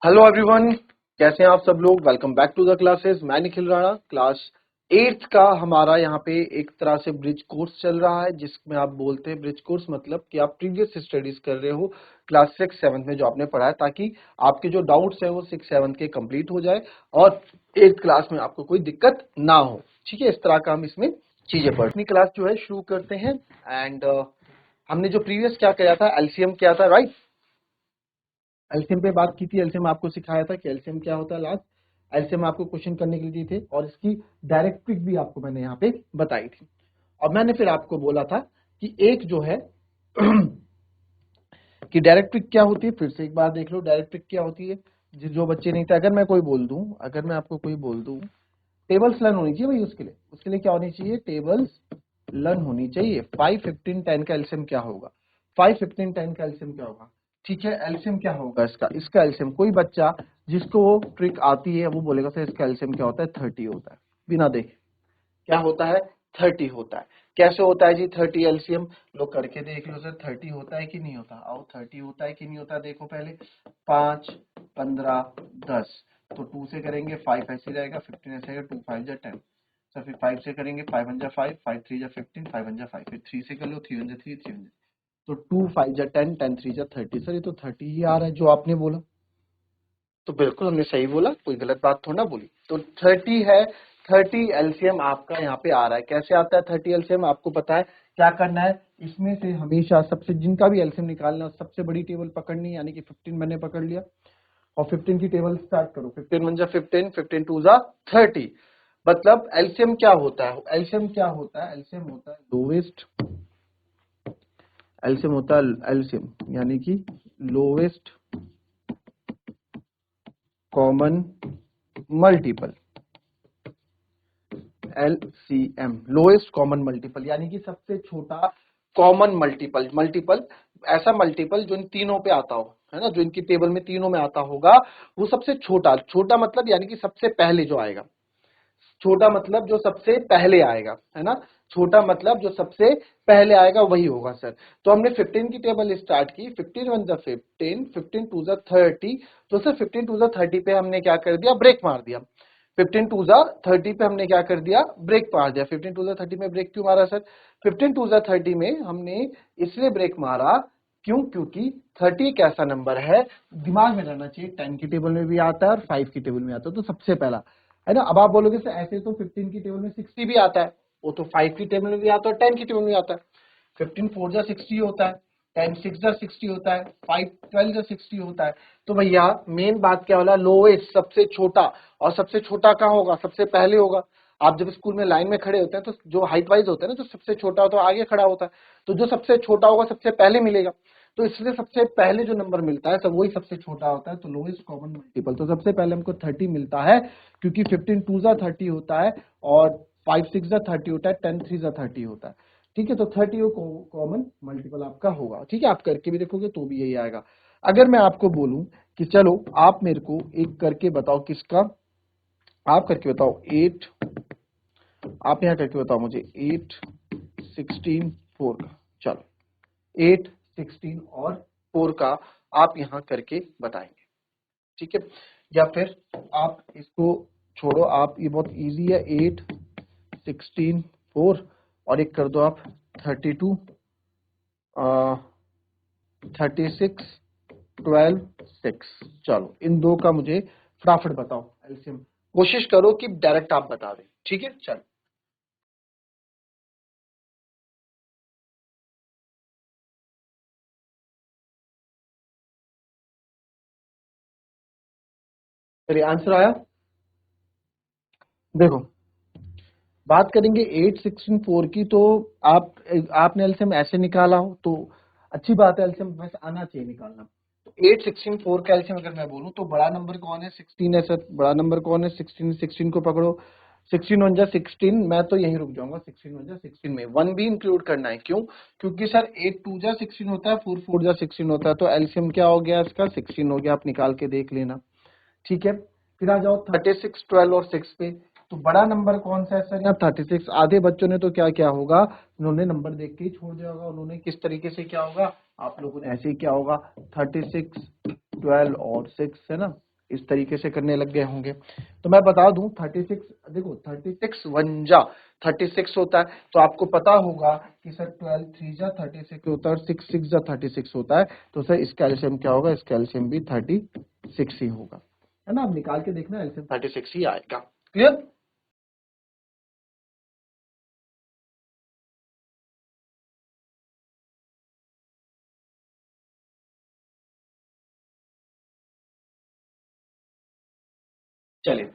Hello everyone, कैसे हैं आप सब लोग। Welcome back to the classes. मैं निखिल राणा। क्लास 8th का हमारा यहाँ पे एक तरह से ब्रिज कोर्स चल रहा है, जिसमें आप बोलते हैं ब्रिज कोर्स मतलब कि आप प्रीवियस स्टडीज कर रहे हो क्लास 6-7 में जो आपने पढ़ा है, ताकि आपके जो डाउट्स हैं वो 6-7 के कंप्लीट हो जाए और 8th क्लास में आपको कोई दिक्कत ना हो। ठीक है, इस तरह का हम इसमें चीजें पढ़ अपनी क्लास जो है शुरू करते हैं। एंड हमने जो प्रीवियस क्या किया था, एलसीएम किया था, राइट। एलसीएम पे बात की थी, एलसीएम आपको सिखाया था कि एलसीएम क्या होता है। लास्ट एलसीएम आपको क्वेश्चन करने के लिए दिए थे और इसकी डायरेक्ट ट्रिक भी आपको मैंने यहाँ पे बताई थी। और मैंने फिर आपको बोला था कि एक जो है कि डायरेक्ट ट्रिक क्या होती है, फिर से एक बार देख लो डायरेक्ट ट्रिक क्या होती है। जो बच्चे नहीं थे, अगर मैं आपको कोई बोल दूं टेबल्स लर्न होनी चाहिए भाई, उसके लिए क्या होनी चाहिए, टेबल्स लर्न होनी चाहिए। 5, 15, 10 का एलसीएम क्या होगा, 5, 15, 10 का एलसीएम क्या होगा। ठीक है, एलसीएम क्या होगा इसका एलसीएम। कोई बच्चा जिसको वो ट्रिक आती है वो बोलेगा सर इसका एलसीएम क्या होता है, 30 होता है। बिना देखे क्या होता है, 30 होता है। कैसे होता है जी 30 एलसीएम, लोग करके देख लो सर 30 होता है कि नहीं होता। आओ 30 होता है कि नहीं होता, देखो पहले 5, 15, 10, तो 2 से करेंगे 5 ऐसे रहेगा, 15 ऐसे रहेगा, 2 5 जा 10। सर फिर 5 से करेंगे 5 1 जा 5, 5 3 जा 15, 5 1 जा 5, फिर 3 से कर लो 3 1 जा 3, 3 1 जा, तो 2 5 जा 10, 10 3 जा 30। सर ये तो 30 ही आ रहा है जो आपने बोला। तो बिल्कुल हमने सही बोला, कोई गलत बात थोड़ा ना बोली। तो 30 है, 30 एलसीएम आपका यहाँ पे आ रहा है। कैसे आता है 30 एलसीएम, आपको पता है क्या करना है। इसमें से हमेशा सबसे जिनका भी एलसीएम निकालना है सबसे बड़ी टेबल पकड़नी, यानी कि 15 मैंने पकड़ लिया और 15 की टेबल स्टार्ट करो। 15 1 जा 15, 15 2 जा 30। मतलब एलसीएम क्या होता है, एलसीएम क्या होता है, एलसीएम होता है लोवेस्ट, एलसीएम होता है एलसीएम यानी कि lowest common multiple, LCM lowest common multiple, यानी कि सबसे छोटा कॉमन मल्टीपल। मल्टीपल ऐसा मल्टीपल जो इन तीनों पे आता हो, है ना, जो इनकी टेबल में तीनों में आता होगा वो सबसे छोटा। छोटा मतलब यानी कि सबसे पहले जो आएगा, छोटा मतलब जो सबसे पहले आएगा, है ना, छोटा मतलब जो सबसे पहले आएगा वही होगा सर। तो हमने 15 की टेबल स्टार्ट की, 15 1 जा 15, 15 2 जा 30। तो सर 15 2 जा 30 पे हमने क्या कर दिया, ब्रेक मार दिया। 15 2 जा 30 पे हमने क्या कर दिया, ब्रेक मार दिया। 15 2 जा 30 में ब्रेक क्यों मारा सर, 15 2 जा 30 में हमने इसलिए ब्रेक मारा क्यों, क्योंकि 30 एक ऐसा नंबर है, दिमाग में रहना चाहिए, 10 की टेबल में भी आता है और 5 की टेबल में आता है, तो सबसे पहला, है ना। अब आप बोलोगे सर ऐसे तो 15 की टेबल में 60 भी आता है, वो तो 5 की टेबल में भी आता है और 10 की टेबल में भी आता है। 15 4 जा 60 होता है, 10 6 जा 60 होता है, 5 12 जा 60 होता है। तो भैया मेन बात क्या होला, लोएस्ट सबसे छोटा, और सबसे छोटा कहाँ होगा, सबसे पहले होगा। आप जब स्कूल में लाइन में खड़े होते हैं तो जो हाइट वाइज होता है ना, जो सबसे छोटा होता है आगे खड़ा होता है, तो जो सबसे छोटा होगा सबसे पहले मिलेगा। तो इसलिए सबसे पहले जो नंबर मिलता है सब वही सबसे छोटा होता है, तो लोएस्ट कॉमन मल्टीपल। तो सबसे पहले हमको 30 मिलता है, क्योंकि 15 2 जा 30 होता है और 5 6 जा 30 होता है, 10 3 जा 30 होता है। ठीक है, तो 30 कॉमन मल्टीपल आपका होगा। ठीक है, आप करके भी देखोगे तो भी यही आएगा। अगर मैं आपको बोलूं कि चलो आप मेरे को एक करके बताओ, किसका, आप करके बताओ 8, आप यहाँ करके बताओ मुझे 8 16 4 का। चलो 8 16 और 4 का आप यहाँ करके बताएंगे। ठीक है, या फिर आप इसको छोड़ो, आप ये बहुत इजी है, 8 16 4 और एक कर दो आप 32 36 12 6। चलो इन दो का मुझे फटाफट बताओ एलसीएम, कोशिश करो कि डायरेक्ट आप बता दें। ठीक है, चलो चलिए आंसर आया। देखो बात करेंगे 8 16 4 की, तो आप आपने एलसीएम ऐसे निकाला हो तो अच्छी बात है, एलसीएम वैसे आना चाहिए निकालना। तो 8 16 4 का एलसीएम अगर मैं बोलूं तो बड़ा नंबर कौन है, 16 है सर। बड़ा नंबर कौन है, 16, 16 को पकड़ो। 16 1 जा 16, मैं तो यहीं रुक जाऊंगा, 16 1 जा 16 में 1 भी इंक्लूड करना है। क्यों, क्योंकि सर 8 2 जा 16 होता है, 4 4 जा 16 होता है, तो एलसीएम क्या हो गया इसका, 16 हो गया। आप निकाल के देख लेना। ठीक है, फिर आ जाओ 36 12 और 6 पे। तो बड़ा नंबर कौन सा है सर, यहाँ 36। आधे बच्चों ने तो क्या क्या होगा, उन्होंने नंबर देख के ही छोड़ दिया होगा। उन्होंने किस तरीके से क्या होगा, आप लोगों ने ऐसे ही क्या होगा, 36 12 और 6, है ना। इस तरीके से करने लग गए होंगे। तो मैं बता दूं 36, देखो 36 वन जा 36 होता है, तो आपको पता होगा कि सर 12 थ्री जा 36 होता है और 6 6 जा 36 होता है, तो सर इसका एलसीएम क्या होगा, इसका एलसीएम भी 36 ही होगा, है ना। अब निकाल के देखना, एलसीएम 36 ही आएगा। क्लियर। चलिए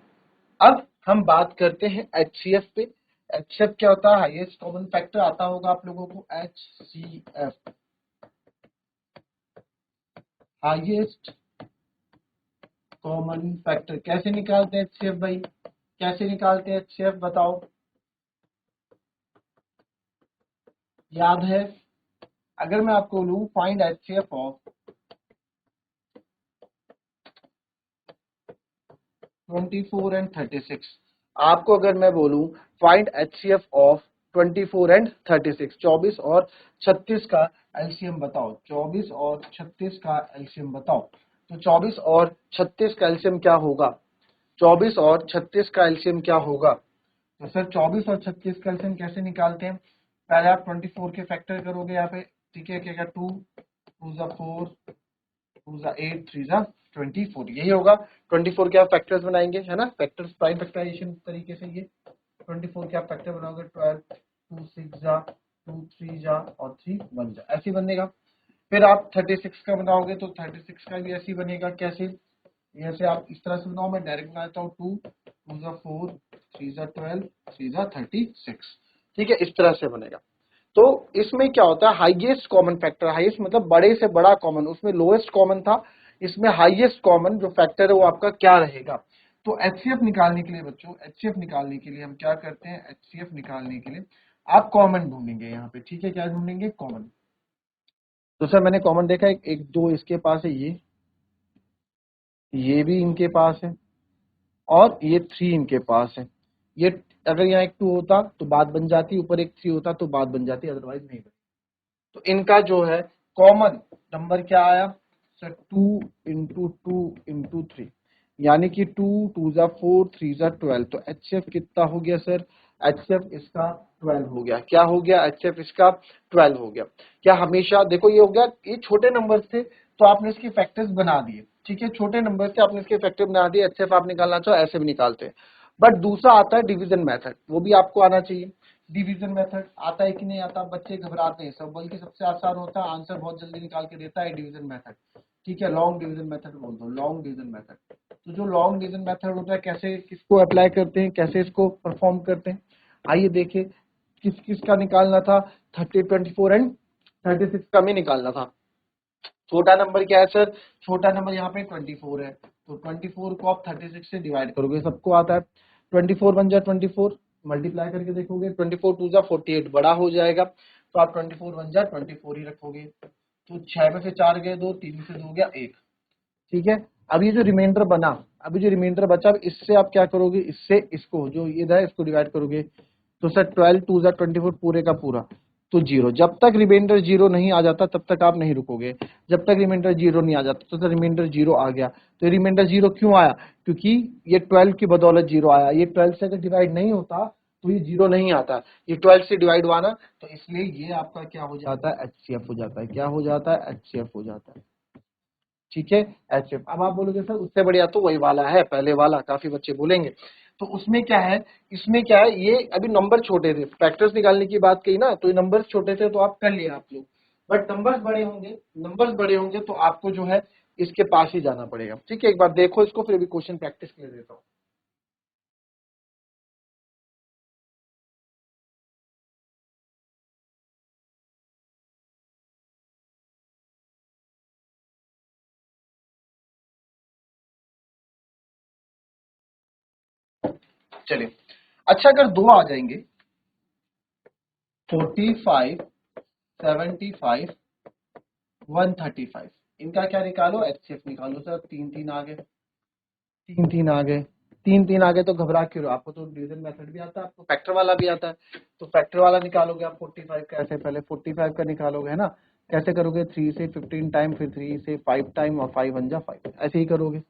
अब हम बात करते हैं एचसीएफ पे। एचसीएफ क्या होता है, हाईएस्ट कॉमन फैक्टर आता होगा आप लोगों को, एचसीएफ हाईएस्ट कॉमन फैक्टर। कैसे निकालते हैं एचसीएफ भाई, कैसे निकालते हैं एचसीएफ बताओ, याद है। अगर मैं आपको बोलूं फाइंड एचसीएफ ऑफ 24 एंड 36, आपको अगर मैं बोलूं फाइंड एचसीएफ ऑफ 24 एंड 36, 24 और 36 का एलसीएम बताओ, 24 और 36 का एलसीएम बताओ। तो 24 और 36 का एलसीएम क्या होगा, 24 और 36 का एलसीएम क्या होगा। तो सर 24 और 36 का एलसीएम कैसे निकालते हैं, पहले आप 24 के फैक्टर करोगे यहाँ पे, ठीक है, क्या 2 2 जा 4 2 जा 8 3 जा 24, यही होगा। 24 के आप फैक्टर्स बनाएंगे, है ना, फैक्टर्स प्राइम फैक्टराइजेशन तरीके से। ये 24 के आप फैक्टर बनाओगे, 12 2 6 जा 2 3 जा और 3 1 जा, ऐसे बनेगा। फिर आप 36 का बनाओगे तो 36 का भी ऐसे बनेगा। कैसे, जैसे आप इस तरह से बनाओ, मैं डायरेक्ट बनाता हूँ, 2 2 जा 4 3 जा 12 3 जा 36, ठीक है, इस तरह से बनेगा। तो इसमें क्या होता है, हाईएस्ट कॉमन फैक्टर, हाईएस्ट मतलब बड़े से बड़ा कॉमन, उसमें लोएस्ट कॉमन था, इसमें हाईएस्ट कॉमन जो फैक्टर है वो आपका क्या रहेगा। तो एचसीएफ निकालने के लिए बच्चों, एचसीएफ निकालने के लिए हम क्या करते हैं, एचसीएफ निकालने के लिए आप कॉमन ढूंढेंगे यहाँ पे, ठीक है, क्या ढूंढेंगे, कॉमन। तो सर मैंने कॉमन देखा, एक दो इसके पास है, ये भी इनके पास है और ये 3 इनके पास है। ये अगर यहाँ एक 2 होता तो बात बन जाती, ऊपर एक 3 होता तो बात बन जाती, अदरवाइज नहीं बनी। तो इनका जो है कॉमन नंबर क्या आया सर, 2 इंटू 2 इंटू 3, यानी कि 2 2 जा 4 3 जा 12, तो एचसीएफ कितना हो गया सर, एचसीएफ इसका 12 हो गया। क्या हो गया, एचसीएफ इसका 12 हो गया। क्या हमेशा देखो ये हो गया, ये छोटे नंबर थे तो आपने इसके फैक्टर्स बना दिए, ठीक है, छोटे नंबर से आपने इसके फैक्टर बना दिए, एचसीएफ आप निकालना चाहो ऐसे भी निकालते हैं। बट दूसरा आता है डिवीजन मेथड, वो भी आपको आना चाहिए। डिवीजन मेथड आता है कि नहीं आता, बच्चे घबराते हैं सब, बल्कि सबसे आसान होता है, आंसर बहुत जल्दी निकाल के देता है डिवीजन मेथड, ठीक है, लॉन्ग डिवीजन मेथड बोल दो, लॉन्ग डिवीजन मेथड। तो जो लॉन्ग डिवीजन मेथड होता है, कैसे किसको अप्लाई करते हैं, कैसे इसको परफॉर्म करते हैं, आइए देखिए। किस किस का निकालना था, 30 24 एंड 36 का भी निकालना था। छोटा नंबर क्या है सर, छोटा नंबर यहाँ पे 24 है, तो 24 को आप 36 से डिवाइड करोगे, सबको आता है। 24 बन जाए 24, मल्टीप्लाई करके देखोगे, 24 टू जा 48 बड़ा हो जाएगा, तो आप 24 बन जाए 24 ही रखोगे। तो 6 में से 4 गए 2, 3 से 2 गया 1, ठीक है। अब ये जो रिमाइंडर बना, अभी जो रिमाइंडर बचा, अब इससे आप क्या करोगे, इससे इसको जो ये है इसको डिवाइड करोगे, तो सर 12 टू जा 24 पूरे का पूरा, तो जीरो। जब तक रिमाइंडर जीरो नहीं आ जाता तब तक आप नहीं रुकोगे, जब तक रिमाइंडर जीरो नहीं आ जाता तो सर रिमाइंडर जीरो आ गया। तो रिमाइंडर जीरो क्यों आया, क्योंकि ये 12 की बदौलत जीरो आया, ये 12 से अगर डिवाइड नहीं होता तो ये जीरो नहीं आता, ये 12 से डिवाइड हुआ ना, तो इसलिए ये आपका क्या हो जाता है, एचसीएफ हो जाता है। क्या हो जाता है, एचसीएफ हो जाता है, ठीक है, एचएफ। अब आप बोलोगे सर उससे बढ़िया तो वही वाला है, पहले वाला, काफी बच्चे बोलेंगे। तो उसमें क्या है, इसमें क्या है, ये अभी नंबर छोटे थे, फैक्टर्स निकालने की बात कही ना, तो ये नंबर्स छोटे थे तो आप कर लिए आप लोग, बट नंबर्स बड़े होंगे, नंबर्स बड़े होंगे तो आपको जो है इसके पास ही जाना पड़ेगा, ठीक है। एक बार देखो इसको, फिर भी क्वेश्चन प्रैक्टिस कर देता हूँ। चलिए, अच्छा अगर दो आ जाएंगे, 45 75 135, इनका क्या निकालो, एचसीएफ निकालो सर। तीन तीन आ गए, तीन तीन आ गए, तीन तीन आ गए तो घबरा क्यों रहे हो? आपको तो डिवीजन मेथड भी आता है, आपको फैक्टर वाला भी आता है, तो फैक्टर वाला निकालोगे आप 45 का, ऐसे पहले 45 का निकालोगे, है ना। कैसे करोगे, 3 से 15 टाइम, फिर 3 से 5 टाइम और 5 1 जा 5, ऐसे ही करोगे।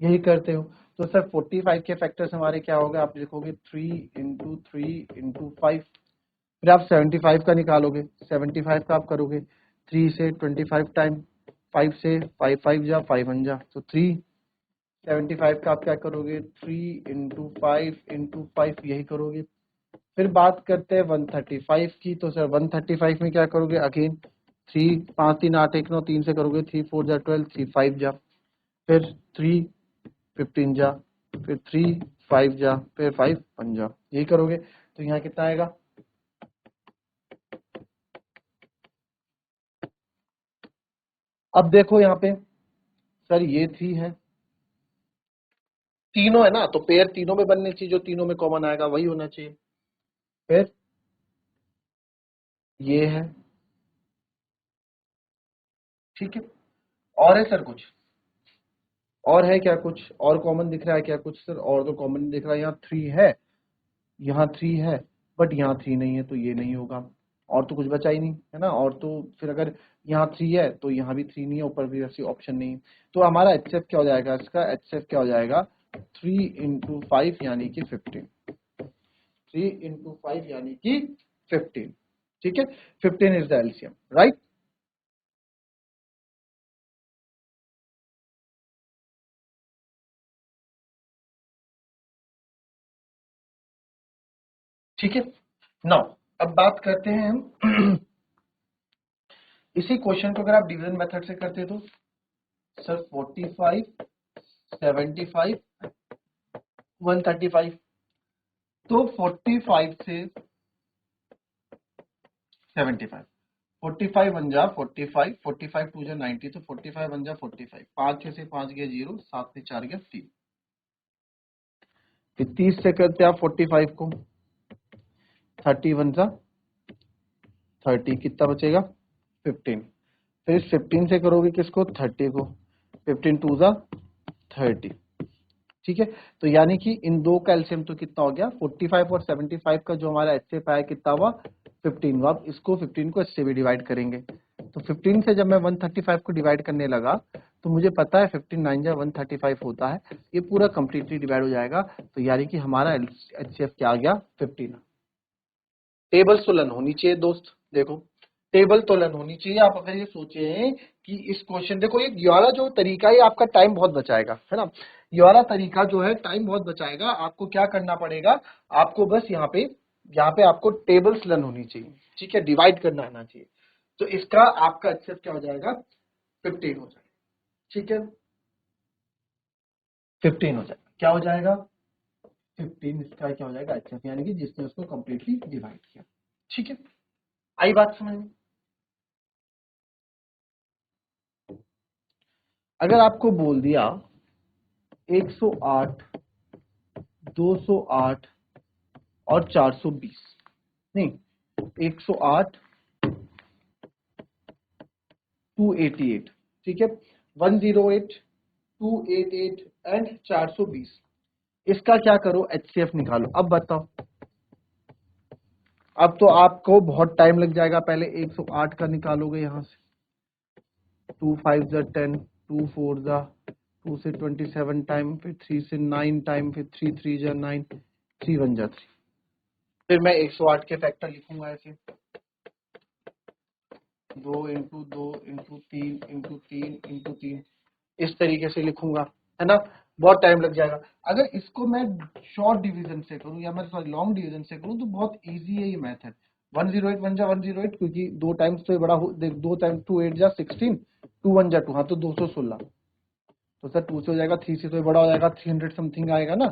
यही करते हो। तो सर 45 के फैक्टर्स हमारे क्या होगा, आप लिखोगे 3 इंटू 3 इंटू 5, फिर आप 75 का निकालोगे, 75 का आप करोगे 3 से 25 टाइम, 5 से 5 5 जा 5 1 जा, तो 375 का आप क्या करोगे 3 इंटू 5 यही करोगे। फिर बात करते हैं 135 की, तो सर 135 में क्या करोगे, अगेन 3 5 3 8 1 9 3 से करोगे, 3 4 जा 12, 3 5 जा, फिर 3 15 जा, फिर 3 5 जा, फिर 5 1 जा, यही करोगे। तो यहाँ कितना आएगा, अब देखो यहाँ पे सर ये 3 है, तीनों है ना, तो पेयर तीनों में बनने चाहिए, जो तीनों में कॉमन आएगा वही होना चाहिए। फिर ये है, ठीक है। और है सर कुछ, और है क्या, कुछ और कॉमन दिख रहा है क्या कुछ सर, और तो कॉमन नहीं दिख रहा है, यहाँ 3 है, यहाँ 3 है, बट यहाँ 3 नहीं है, तो ये नहीं होगा। और तो कुछ बचा ही नहीं है ना, और तो फिर अगर यहाँ 3 है तो यहाँ भी 3 नहीं है, ऊपर भी वैसी ऑप्शन नहीं है। तो हमारा एचएफ क्या हो जाएगा, इसका एचएफ क्या हो जाएगा 3 इंटू 5 यानी कि 15, 3 इंटू 5 यानी कि 15, ठीक है। 15 इज द एलसीएम, राइट। ठीक है, नाउ अब बात करते हैं हम इसी क्वेश्चन को अगर आप डिवीजन मेथड से करते तो सर 45 75 135, तो 45 से 75, 45 बन जा 45, 45 टू जा 90, तो 45 बन जा 45, 5 6 से 5 गया 0, 7 से 4 गया 3, फिर 30 से करते आप 45 को, 30 बन जा 30, कितना बचेगा 15, फिर इस 15 से करोगे किसको 30 को, 15 टू जा 30, ठीक है। तो यानी कि इन दो का एलसीएम तो कितना हो गया 45 और 75 का जो हमारा एचसीएफ आया कितना हुआ 15, अब इसको 15 को इससे भी डिवाइड करेंगे, तो 15 से जब मैं 135 को डिवाइड करने लगा तो मुझे पता है 15 9 जा 135 होता है, ये पूरा कंप्लीटली डिवाइड हो जाएगा, तो यानी कि हमारा एचसीएफ क्या आ गया 15। टेबल तुलन होनी चाहिए दोस्त, देखो टेबल तुलन होनी चाहिए। आप अगर ये सोचे कि इस क्वेश्चन, देखो ये वाला जो तरीका है आपका टाइम बहुत बचाएगा, है ना, ये वाला तरीका जो है टाइम बहुत बचाएगा। आपको क्या करना पड़ेगा, आपको बस यहाँ पे आपको टेबल तुलन होनी चाहिए, ठीक है, डिवाइड करना आना चाहिए, तो इसका आपका एक्सेप्ट क्या हो जाएगा 15 हो जाएगा, ठीक है, 15 हो जाएगा, क्या हो जाएगा 15, इसका क्या हो जाएगा एक्सेप्ट, यानी कि जिसने उसको कंप्लीटली डिवाइड किया, ठीक है। आई बात समझ में। अगर आपको बोल दिया 108 208 और 420, नहीं 108 288, ठीक है, 108 288 एंड 420, इसका क्या करो एचसीएफ निकालो। अब बताओ, अब तो आपको बहुत टाइम लग जाएगा, पहले 108 का निकालोगे यहाँ से, 2 5 जा 10, 2 4 जा 2 से 27 टाइम, फिर 3 से 9 टाइम, फिर 3 3 जा 9, 3 1 जा 3, फिर मैं 108 के फैक्टर लिखूंगा ऐसे 2 इंटू 2 इंटू 3 इंटू 3 इंटू 3, इस तरीके से लिखूंगा, है ना, बहुत टाइम लग जाएगा। अगर इसको मैं शॉर्ट डिवीजन से करूं या मैं सॉरी लॉन्ग डिवीजन से करूं तो बहुत इजी है ये मेथड। 108 बन जा 108, क्योंकि दो टाइम्स तो ये बड़ा हो, देख 2 टाइम 2 8 जा 16, 2 1 जा 2, हाँ तो 216, तो सर 2 से हो जाएगा, 3 से तो ये बड़ा हो जाएगा, 300 समथिंग आएगा ना,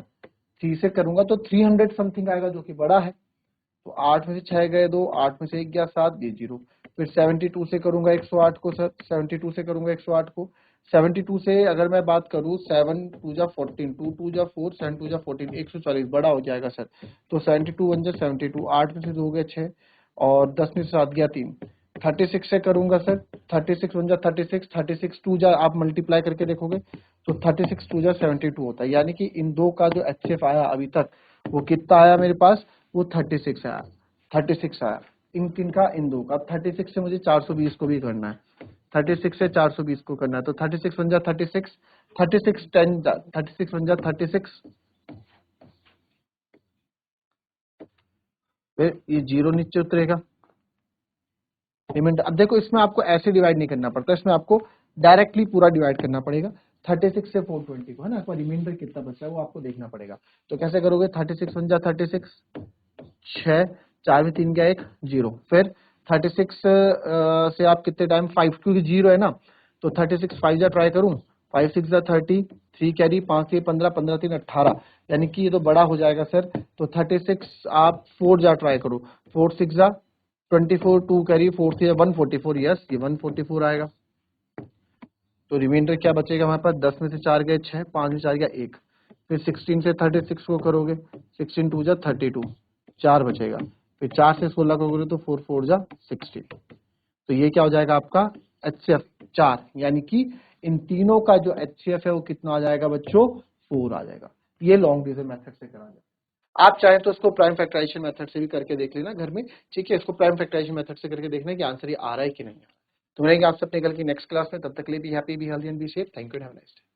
3 से करूंगा तो 300 समथिंग आएगा जो कि बड़ा है, तो 8 में से 6 गए 2, 8 में से 1 गया 7, ये 0, फिर 72 से करूंगा 108 को सर, 72 से करूंगा 108 को, 72 से अगर मैं बात करूं 7 2 जा 14, 2 2 जा 4, 7 2 जा 14, 140 बड़ा हो जाएगा सर, तो 72 1 जा 72, 8 में से 2 गए 6 और 10 में से 7 गया 3, 36 से करूंगा सर, 36 1 जा 36, 36 2 जा आप मल्टीप्लाई करके देखोगे तो 36 2 जा 72 होता है, यानी कि इन दो का जो एचसीएफ आया अभी तक वो कितना आया मेरे पास, वो 36 आया, 36 आया इन तीन का इन दो का। अब 36 से मुझे 420 को भी करना है, 36 से 420 को करना है, तो 36 बन जा 36, 36 10 36 बन जा 36, फिर ये जीरो नीचे उतरेगा रिमाइंडर। अब देखो इसमें आपको ऐसे डिवाइड नहीं करना पड़ता, इसमें आपको डायरेक्टली पूरा डिवाइड करना पड़ेगा 36 से 420 को, है ना। रिमाइंडर कितना बचा है वो आपको देखना पड़ेगा। तो कैसे करोगे, 36 बन जा 36, 6 4 में 3 गया 1 0, फिर 36 से आप कितने टाइम 5, क्योंकि जीरो है ना, तो 36 5 जा ट्राई करूं, 5 6 जा 30, 3 कैरी 5 3 15, 15 3 18, यानी कि ये तो बड़ा हो जाएगा सर। तो 36 आप 4 जा ट्राई करो, 4 6 जा 24, 2 कैरी 4 3 144, यस ये 144 आएगा। तो रिमाइंडर क्या बचेगा हमारे पास, 10 में से 4 गए 6, 5 में 4 गया 1, फिर 16 से 36 को करोगे, 16 2 जा 32, 4 बचेगा, फिर 4 से 16 को करोगे तो 4 4 जा 16। तो ये क्या हो जाएगा आपका HCF 4, यानी कि इन तीनों का जो HCF है वो कितना आ जाएगा बच्चों, 4 आ जाएगा। ये लॉन्ग डिवीजन मेथड से करा जाए। आप चाहें तो इसको प्राइम फैक्टराइजेशन मेथड से भी करके देख लेना घर में, ठीक है। इसको प्राइम फैक्टराइजेशन मेथड से करके देखना कि आंसर ये आ रहा है कि नहीं आ रहा है। तो मिलेंगे आपसे अपने कल की नेक्स्ट क्लास में, तब तक के लिए be happy, be healthy and be safe. Thank you, have a nice day.